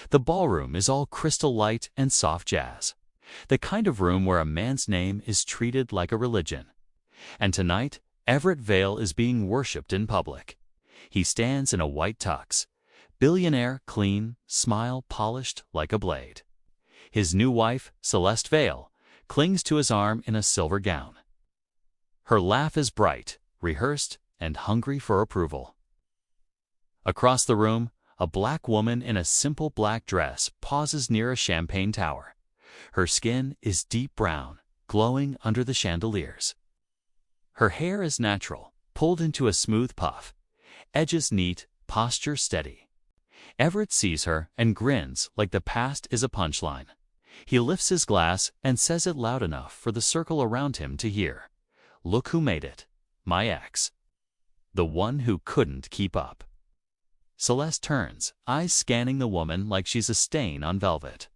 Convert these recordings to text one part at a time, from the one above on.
The ballroom is all crystal light and soft jazz. The kind of room where a man's name is treated like a religion. And tonight, Everett Vale is being worshipped in public. He stands in a white tux. Billionaire, clean, smile polished like a blade. His new wife, Celeste Vale, clings to his arm in a silver gown. Her laugh is bright, rehearsed, and hungry for approval. Across the room, a black woman in a simple black dress pauses near a champagne tower. Her skin is deep brown, glowing under the chandeliers. Her hair is natural, pulled into a smooth puff, edges neat, posture steady. Everett sees her and grins like the past is a punchline. He lifts his glass and says it loud enough for the circle around him to hear. Look who made it. My ex. The one who couldn't keep up. Celeste turns, eyes scanning the woman like she's a stain on velvet.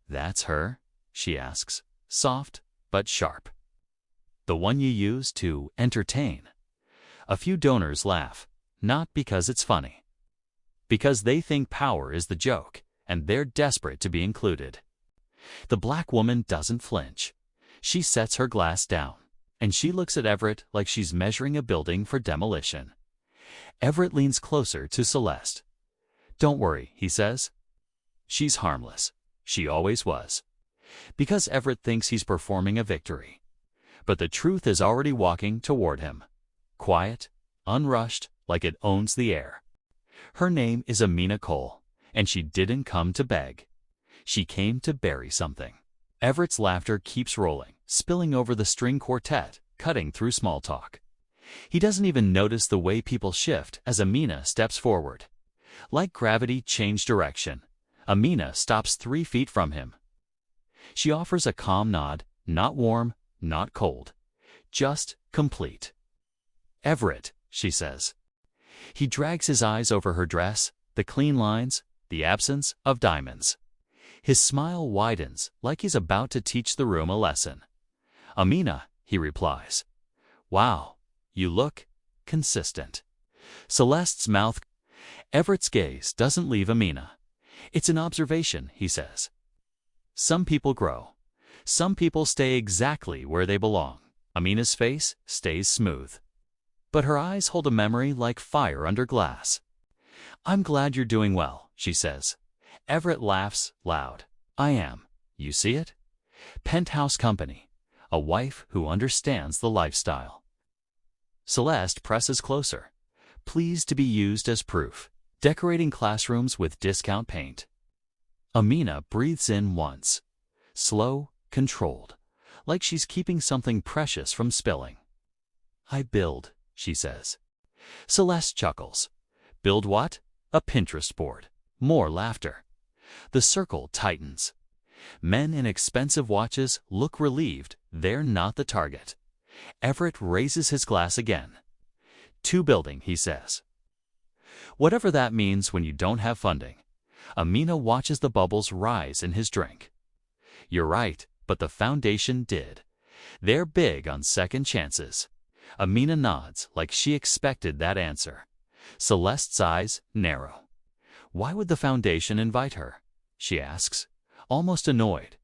That's her? She asks, soft but sharp. The one you use to entertain. A few donors laugh, not because it's funny. Because they think power is the joke, and they're desperate to be included. The black woman doesn't flinch. She sets her glass down, and she looks at Everett like she's measuring a building for demolition. Everett leans closer to Celeste. Don't worry, he says. She's harmless. She always was. Because Everett thinks he's performing a victory. But the truth is already walking toward him. Quiet, unrushed, like it owns the air. Her name is Amina Cole, and she didn't come to beg. She came to bury something. Everett's laughter keeps rolling, spilling over the string quartet, cutting through small talk. He doesn't even notice the way people shift as Amina steps forward. Like gravity changed direction, Amina stops 3 feet from him. She offers a calm nod, not warm, not cold, just complete. Everett, she says. He drags his eyes over her dress, the clean lines, the absence of diamonds. His smile widens like he's about to teach the room a lesson. Amina, he replies. Wow, you look consistent. Celeste's mouth. Everett's gaze doesn't leave Amina. It's an observation, he says. Some people grow. Some people stay exactly where they belong. Amina's face stays smooth. But her eyes hold a memory like fire under glass. I'm glad you're doing well, she says. Everett laughs loud. I am. You see it? Penthouse company. A wife who understands the lifestyle. Celeste presses closer. Pleased to be used as proof. Decorating classrooms with discount paint. Amina breathes in once. Slow, controlled. Like she's keeping something precious from spilling. I build, she says. Celeste chuckles. Build what? A Pinterest board. More laughter. The circle tightens. Men in expensive watches look relieved they're not the target. Everett raises his glass again. To building, he says. Whatever that means when you don't have funding. Amina watches the bubbles rise in his drink. You're right, but the foundation did. They're big on second chances. Amina nods like she expected that answer. Celeste's eyes narrow. Why would the foundation invite her? She asks, almost annoyed.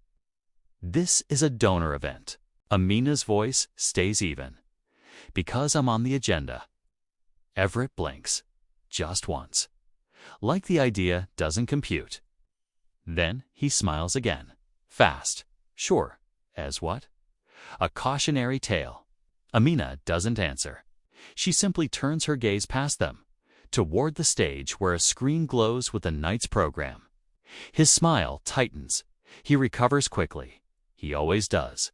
This is a donor event. Amina's voice stays even. Because I'm on the agenda. Everett blinks. Just once. Like the idea doesn't compute. Then he smiles again. Fast. Sure. As what? A cautionary tale. Amina doesn't answer. She simply turns her gaze past them, toward the stage where a screen glows with the night's program. His smile tightens. He recovers quickly. He always does.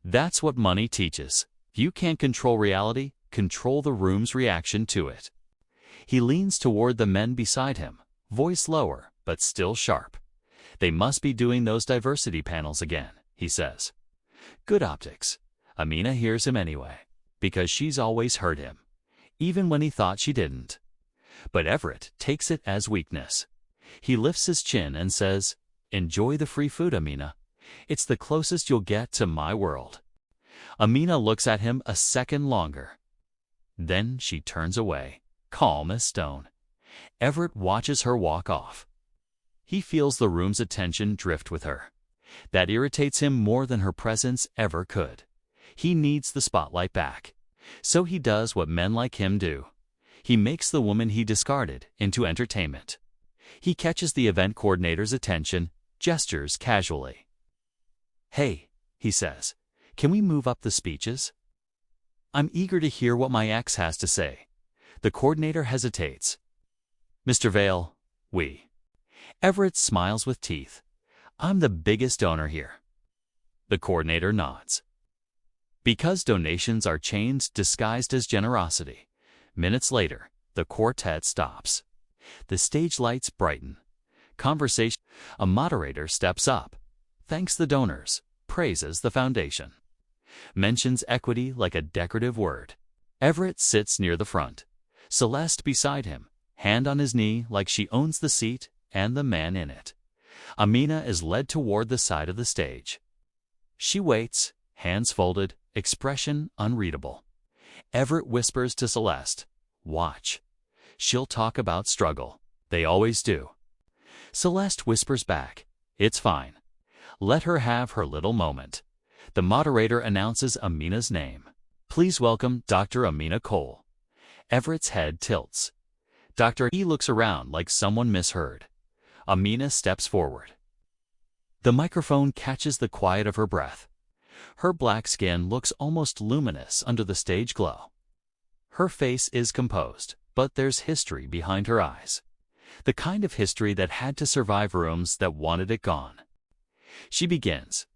That's what money teaches. If you can't control reality, control the room's reaction to it. He leans toward the men beside him, voice lower, but still sharp. They must be doing those diversity panels again, he says. Good optics. Amina hears him anyway, because she's always heard him, even when he thought she didn't. But Everett takes it as weakness. He lifts his chin and says, Enjoy the free food, Amina. It's the closest you'll get to my world. Amina looks at him a second longer. Then she turns away, calm as stone. Everett watches her walk off. He feels the room's attention drift with her. That irritates him more than her presence ever could. He needs the spotlight back. So he does what men like him do. He makes the woman he discarded into entertainment. He catches the event coordinator's attention, gestures casually. "Hey," he says, "can we move up the speeches? I'm eager to hear what my ex has to say." The coordinator hesitates. "Mr. Vale, we." Everett smiles with teeth. "I'm the biggest donor here." The coordinator nods. Because donations are chains disguised as generosity. Minutes later, the quartet stops. The stage lights brighten. Conversation. A moderator steps up, thanks the donors, praises the foundation, mentions equity like a decorative word. Everett sits near the front, Celeste beside him, hand on his knee like she owns the seat and the man in it. Amina is led toward the side of the stage. She waits, hands folded, expression unreadable. Everett whispers to Celeste, "Watch. She'll talk about struggle. They always do." Celeste whispers back, "It's fine. Let her have her little moment." The moderator announces Amina's name. "Please welcome Dr. Amina Cole." Everett's head tilts. He looks around like someone misheard. Amina steps forward. The microphone catches the quiet of her breath. Her black skin looks almost luminous under the stage glow. Her face is composed, but there's history behind her eyes. The kind of history that had to survive rooms that wanted it gone. She begins.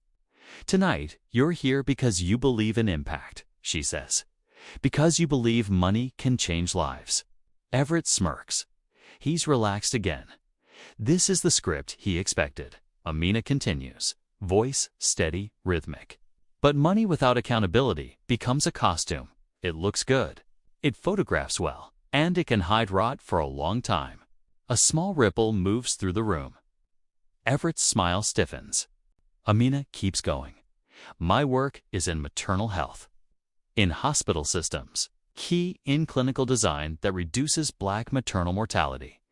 "Tonight, you're here because you believe in impact," she says. "Because you believe money can change lives." Everett smirks. He's relaxed again. This is the script he expected. Amina continues, voice steady, rhythmic. "But money without accountability becomes a costume. It looks good. It photographs well, and it can hide rot for a long time." A small ripple moves through the room. Everett's smile stiffens. Amina keeps going. "My work is in maternal health. In hospital systems. Key in clinical design that reduces Black maternal mortality."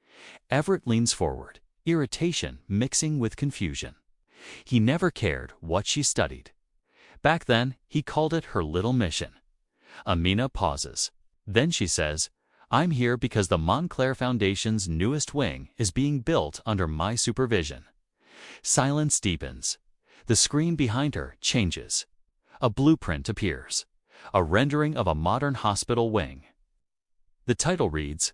Everett leans forward, irritation mixing with confusion. He never cared what she studied. Back then, he called it her little mission. Amina pauses. Then she says, "I'm here because the Montclair Foundation's newest wing is being built under my supervision." Silence deepens. The screen behind her changes. A blueprint appears. A rendering of a modern hospital wing. The title reads,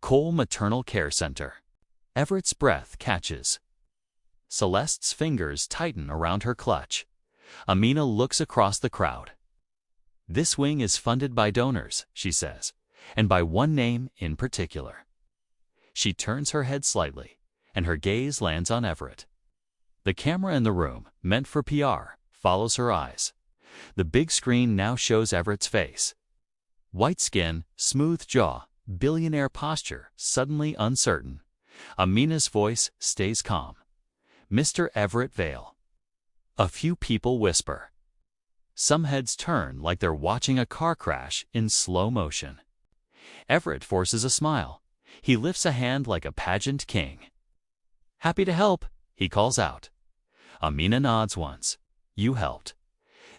Cole Maternal Care Center. Everett's breath catches. Celeste's fingers tighten around her clutch. Amina looks across the crowd. "This wing is funded by donors," she says, "and by one name in particular." She turns her head slightly, and her gaze lands on Everett. The camera in the room, meant for PR, follows her eyes. The big screen now shows Everett's face. White skin, smooth jaw, billionaire posture, suddenly uncertain. Amina's voice stays calm. "Mr. Everett Vale." A few people whisper. Some heads turn like they're watching a car crash in slow motion. Everett forces a smile. He lifts a hand like a pageant king. "Happy to help," he calls out. Amina nods once. "You helped."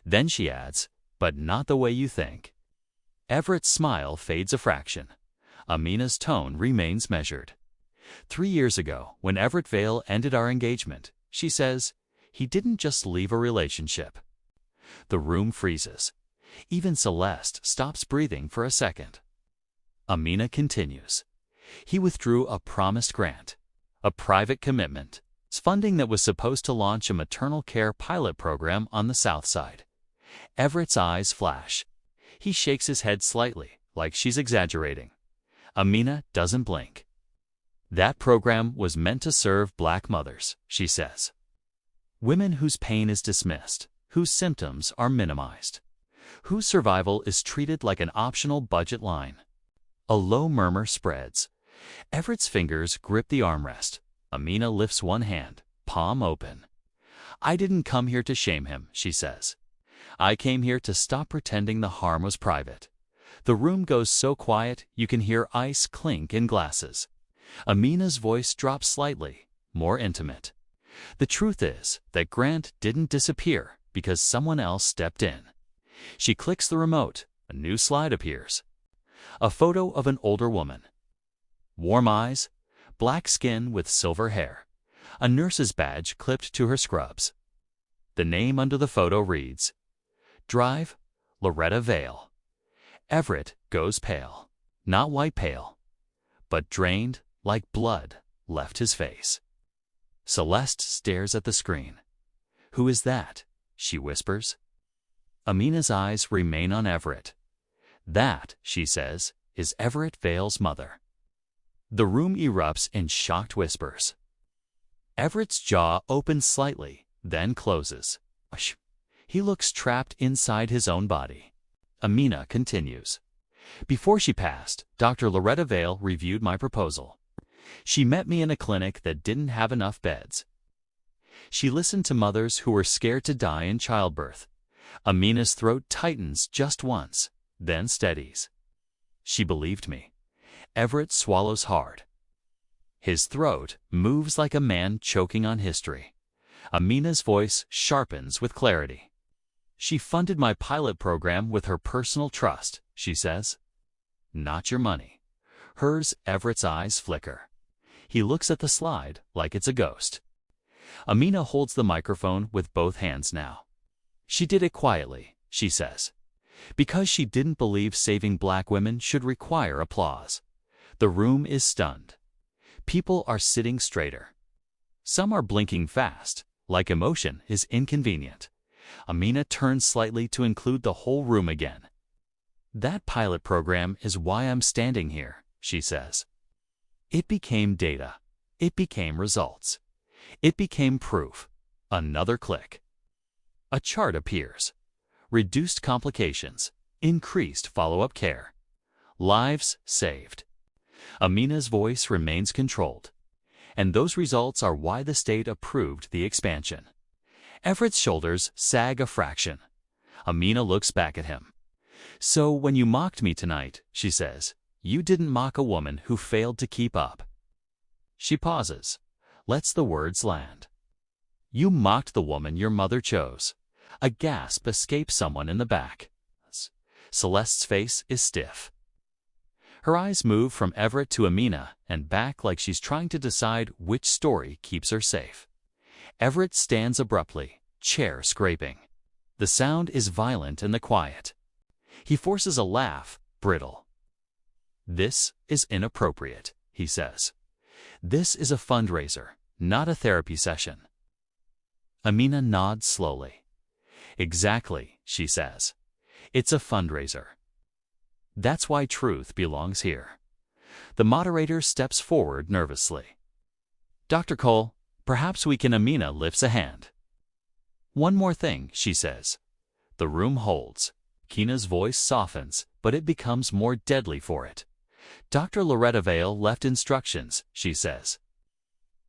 Then she adds, "But not the way you think." Everett's smile fades a fraction. Amina's tone remains measured. 3 years ago, when Everett Vale ended our engagement, she says, he didn't just leave a relationship. The room freezes. Even Celeste stops breathing for a second. Amina continues. He withdrew a promised grant, a private commitment, funding that was supposed to launch a maternal care pilot program on the South Side. Everett's eyes flash. He shakes his head slightly, like she's exaggerating. Amina doesn't blink. "That program was meant to serve Black mothers," she says. "Women whose pain is dismissed, whose symptoms are minimized, whose survival is treated like an optional budget line." A low murmur spreads. Everett's fingers grip the armrest. Amina lifts one hand, palm open. "I didn't come here to shame him," she says. "I came here to stop pretending the harm was private." The room goes so quiet you can hear ice clink in glasses. Amina's voice drops slightly, more intimate. The truth is that Grant didn't disappear because someone else stepped in. She clicks the remote. A new slide appears. A photo of an older woman. Warm eyes, black skin with silver hair. A nurse's badge clipped to her scrubs. The name under the photo reads, Drive, Loretta Vale. Everett goes pale. Not white pale, but drained like blood left his face. Celeste stares at the screen. Who is that? She whispers. Amina's eyes remain on Everett. That, she says, is Everett Vale's mother. The room erupts in shocked whispers. Everett's jaw opens slightly, then closes. He looks trapped inside his own body. Amina continues. Before she passed, Dr. Loretta Vale reviewed my proposal. She met me in a clinic that didn't have enough beds. She listened to mothers who were scared to die in childbirth. Amina's throat tightens just once, then steadies. She believed me. Everett swallows hard. His throat moves like a man choking on history. Amina's voice sharpens with clarity. She funded my pilot program with her personal trust, she says. Not your money. Hers. Everett's eyes flicker. He looks at the slide like it's a ghost. Amina holds the microphone with both hands now. She did it quietly, she says, because she didn't believe saving black women should require applause. The room is stunned. People are sitting straighter. Some are blinking fast, like emotion is inconvenient. Amina turns slightly to include the whole room again. That pilot program is why I'm standing here, she says. It became data. It became results. It became proof. Another click. A chart appears. Reduced complications. Increased follow-up care. Lives saved. Amina's voice remains controlled. And those results are why the state approved the expansion. Everett's shoulders sag a fraction. Amina looks back at him. So when you mocked me tonight, she says, you didn't mock a woman who failed to keep up. She pauses, lets the words land. You mocked the woman your mother chose. A gasp escapes someone in the back. Celeste's face is stiff. Her eyes move from Everett to Amina and back like she's trying to decide which story keeps her safe. Everett stands abruptly, chair scraping. The sound is violent in the quiet. He forces a laugh, brittle. This is inappropriate, he says. This is a fundraiser, not a therapy session. Amina nods slowly. Exactly, she says. It's a fundraiser. That's why truth belongs here. The moderator steps forward nervously. Dr. Cole, perhaps we can. Amina lifts a hand. One more thing, she says. The room holds. Keena's voice softens, but it becomes more deadly for it. Dr. Loretta Vale left instructions, she says.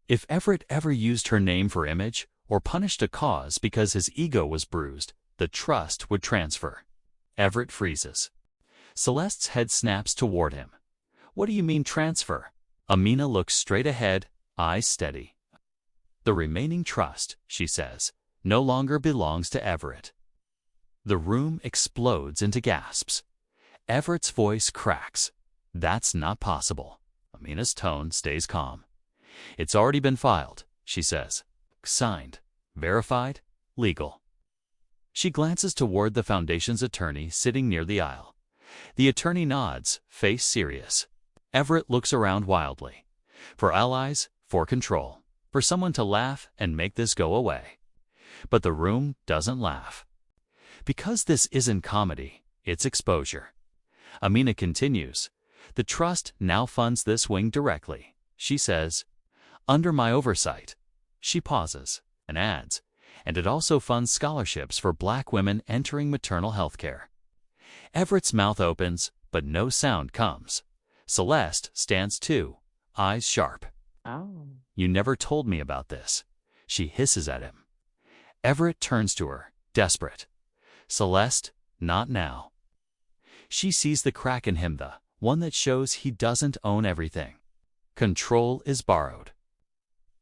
If Everett ever used her name for image or punished a cause because his ego was bruised, the trust would transfer. Everett freezes. Celeste's head snaps toward him. What do you mean transfer? Amina looks straight ahead, eyes steady. The remaining trust, she says, no longer belongs to Everett. The room explodes into gasps. Everett's voice cracks. That's not possible. Amina's tone stays calm. It's already been filed, she says. Signed, verified, legal. She glances toward the foundation's attorney sitting near the aisle. The attorney nods, face serious. Everett looks around wildly. For allies, for control, for someone to laugh and make this go away. But the room doesn't laugh. Because this isn't comedy, it's exposure. Amina continues. The trust now funds this wing directly, she says. Under my oversight. She pauses and adds, and it also funds scholarships for black women entering maternal health care. Everett's mouth opens, but no sound comes. Celeste stands too, eyes sharp. Oh. You never told me about this. She hisses at him. Everett turns to her, desperate. Celeste, not now. She sees the crack in him, the one that shows he doesn't own everything. Control is borrowed.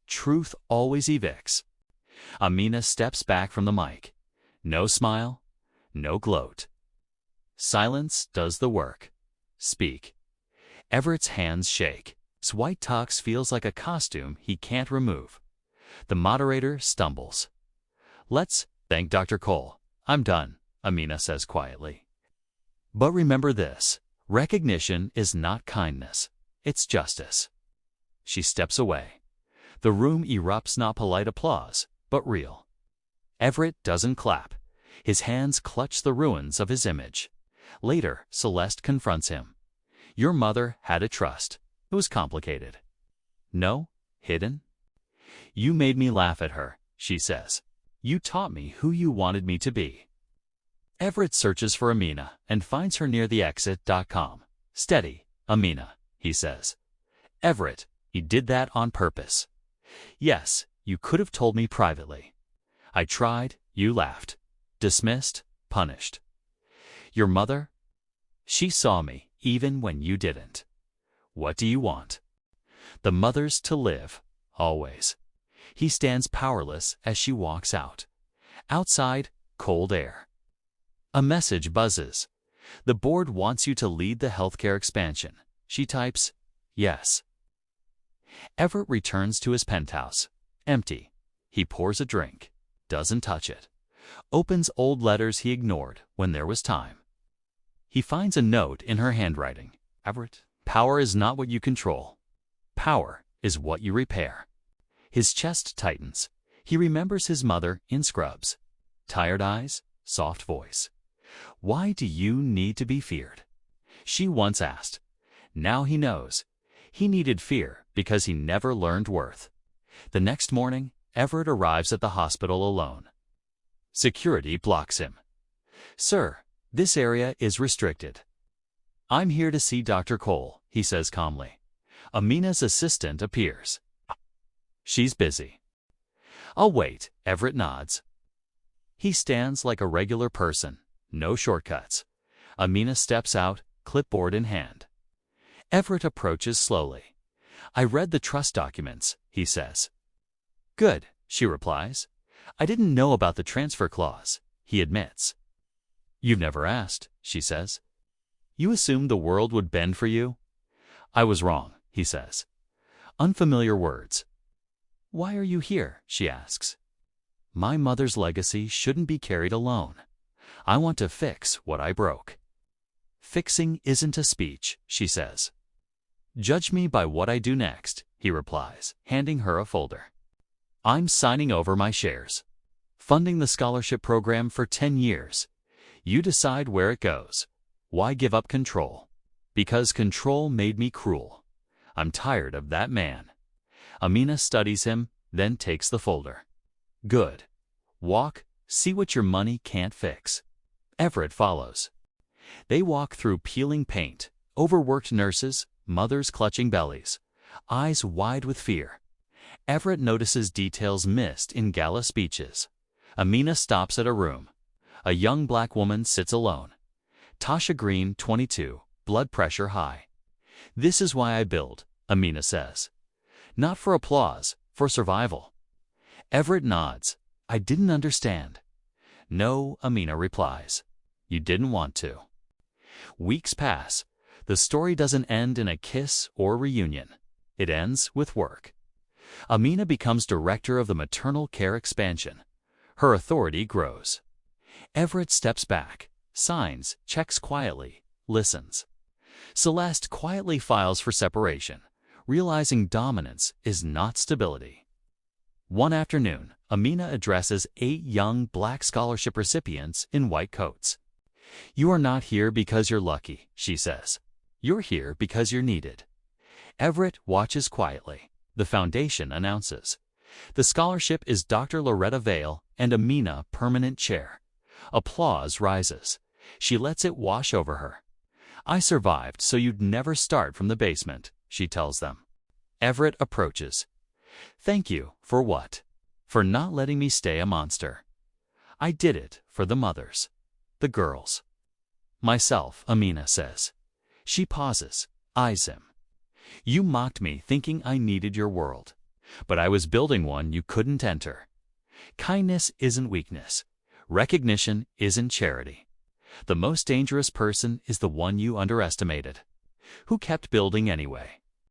Truth always evicts. Amina steps back from the mic. No smile, no gloat. Silence does the work. Speak. Everett's hands shake. His white tux feels like a costume he can't remove. The moderator stumbles. Let's thank Dr. Cole. I'm done, Amina says quietly. But remember this, recognition is not kindness, it's justice. She steps away. The room erupts not polite applause, but real. Everett doesn't clap. His hands clutch the ruins of his image. Later, Celeste confronts him. Your mother had a trust. It was complicated. No, hidden. You made me laugh at her, she says. You taught me who you wanted me to be. Everett searches for Amina and finds her near the exit.com. Steady, Amina, he says. Everett, he did that on purpose. Yes, you could have told me privately. I tried, you laughed. Dismissed, punished. Your mother? She saw me, even when you didn't. What do you want? The mother's to live, always. He stands powerless as she walks out. Outside, cold air. A message buzzes. The board wants you to lead the healthcare expansion. She types, yes. Everett returns to his penthouse. Empty. He pours a drink. Doesn't touch it. Opens old letters he ignored when there was time. He finds a note in her handwriting. Everett, power is not what you control. Power is what you repair. His chest tightens. He remembers his mother in scrubs. Tired eyes, soft voice. Why do you need to be feared? She once asked. Now he knows. He needed fear because he never learned worth. The next morning, Everett arrives at the hospital alone. Security blocks him. Sir, this area is restricted. I'm here to see Dr. Cole, he says calmly. Amina's assistant appears. She's busy. I'll wait, Everett nods. He stands like a regular person, no shortcuts. Amina steps out, clipboard in hand. Everett approaches slowly. I read the trust documents, he says. Good, she replies. I didn't know about the transfer clause, he admits. You've never asked, she says. You assumed the world would bend for you? I was wrong, he says. Unfamiliar words. Why are you here, she asks. My mother's legacy shouldn't be carried alone. I want to fix what I broke. Fixing isn't a speech, she says. Judge me by what I do next, he replies, handing her a folder. I'm signing over my shares. Funding the scholarship program for 10 years. You decide where it goes. Why give up control? Because control made me cruel. I'm tired of that man. Amina studies him, then takes the folder. Good. Walk, see what your money can't fix. Everett follows. They walk through peeling paint, overworked nurses, mothers clutching bellies, eyes wide with fear. Everett notices details missed in gala speeches. Amina stops at a room. A young black woman sits alone. Tasha Green, 22, blood pressure high. This is why I build, Amina says. Not for applause, for survival. Everett nods. I didn't understand. No, Amina replies. You didn't want to. Weeks pass. The story doesn't end in a kiss or reunion. It ends with work. Amina becomes director of the maternal care expansion. Her authority grows. Everett steps back, signs, checks quietly, listens. Celeste quietly files for separation, realizing dominance is not stability. One afternoon, Amina addresses 8 young black scholarship recipients in white coats. You are not here because you're lucky, she says. You're here because you're needed. Everett watches quietly. The foundation announces. The scholarship is Dr. Loretta Vale and Amina permanent chair. Applause rises. She lets it wash over her. I survived so you'd never start from the basement, she tells them. Everett approaches. Thank you, for what? For not letting me stay a monster. I did it for the mothers. The girls. Myself, Amina says. She pauses, eyes him. You mocked me thinking I needed your world. But I was building one you couldn't enter. Kindness isn't weakness. Recognition isn't charity. The most dangerous person is the one you underestimated, who kept building anyway.